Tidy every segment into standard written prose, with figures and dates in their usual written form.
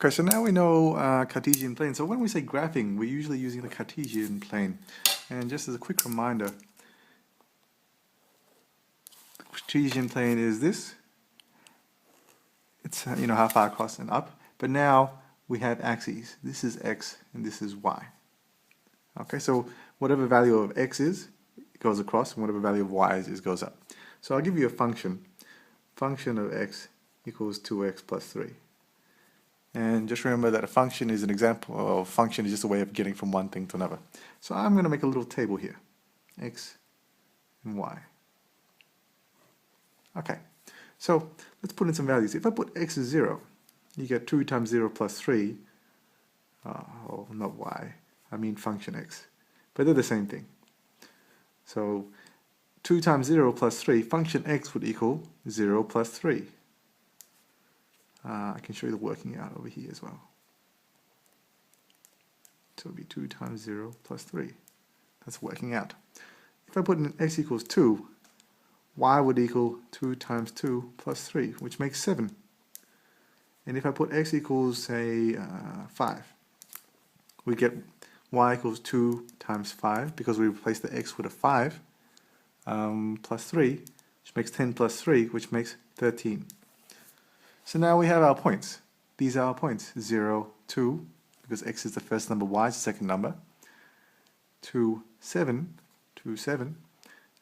Okay, so now we know Cartesian plane. So when we say graphing, we're usually using the Cartesian plane. And just as a quick reminder, the Cartesian plane is this. It's how far across and up. But now we have axes. This is x and this is y. Okay, so whatever value of x is, it goes across, and whatever value of y is, it goes up. So I'll give you a function. Function of x equals 2x plus 3. And just remember that a function is an example, or a function is just a way of getting from one thing to another. So I'm going to make a little table here, x and y. Okay, so let's put in some values. If I put x is 0, you get 2 times 0 plus 3, oh, not y, I mean function x. But they're the same thing. So 2 times 0 plus 3, function x would equal 0 plus 3. I can show you the working out over here as well. So it would be 2 times 0 plus 3. That's working out. If I put in x equals 2, y would equal 2 times 2 plus 3, which makes 7. And if I put x equals, say, 5, we get y equals 2 times 5, because we replace the x with a 5, plus 3, which makes 10 plus 3, which makes 13. So now we have our points. These are our points. 0, 2, because x is the first number, y is the second number. 2, 7, 2, 7,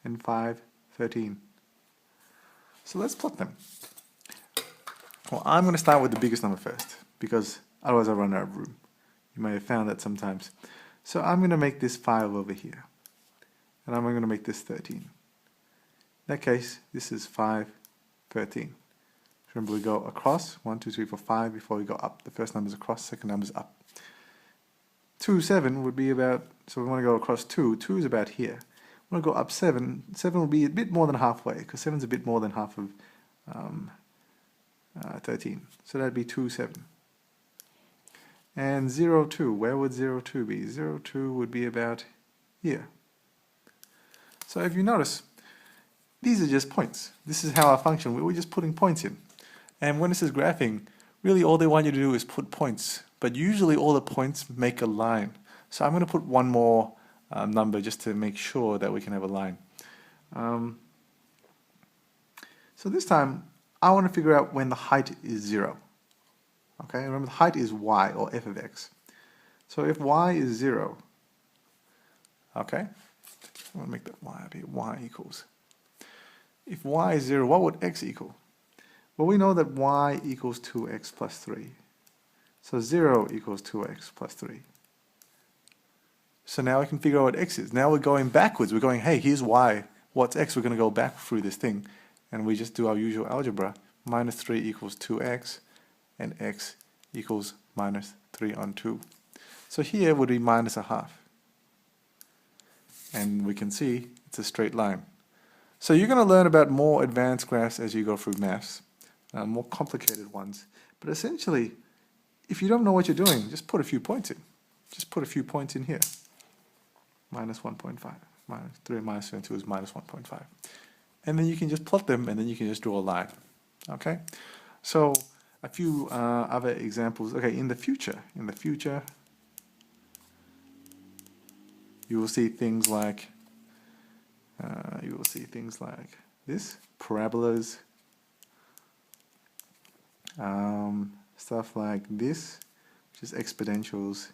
and 5, 13. So let's plot them. Well, I'm going to start with the biggest number first, because otherwise I'll run out of room. You may have found that sometimes. So I'm going to make this 5 over here. And I'm going to make this 13. In that case, this is 5, 13. Remember, we go across 1, 2, 3, 4, 5 before we go up. The first number is across, second number is up. 2, 7 would be about, so we want to go across 2. 2 is about here. We want to go up 7. 7 will be a bit more than halfway, because 7 is a bit more than half of 13. So that'd be 2, 7. And 0, 2, where would 0, 2 be? 0, 2 would be about here. So if you notice, these are just points. This is how our function, we're just putting points in. And when this is graphing, really all they want you to do is put points. But usually all the points make a line. So I'm going to put one more number just to make sure that we can have a line. So this time, I want to figure out when the height is 0. Okay, remember the height is y, or f of x. So if y is 0, okay, I want to make that y up here, y equals. If y is 0, what would x equal? Well, we know that y equals 2x plus 3. So 0 equals 2x plus 3. So now we can figure out what x is. Now we're going backwards. We're going, hey, here's y. What's x? We're going to go back through this thing. And we just do our usual algebra. Minus 3 equals 2x. And x equals minus 3 on 2. So here would be minus a half. And we can see it's a straight line. So you're going to learn about more advanced graphs as you go through maths. More complicated ones. But essentially, if you don't know what you're doing, just put a few points in. Just put a few points in here. Minus 1.5. Minus 3 minus 2 is minus 1.5. And then you can just plot them, and then you can just draw a line. Okay? So a few other examples. Okay, in the future, you will see things like this, parabolas, stuff like this, which is exponentials,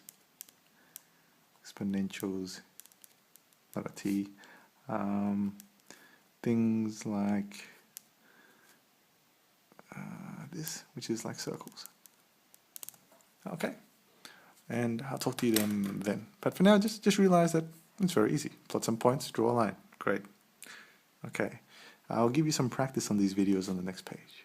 not a t, things like this, which is like circles. Okay, and I'll talk to you then. But for now, just realize that it's very easy. Plot some points, draw a line. Great. Okay, I'll give you some practice on these videos on the next page.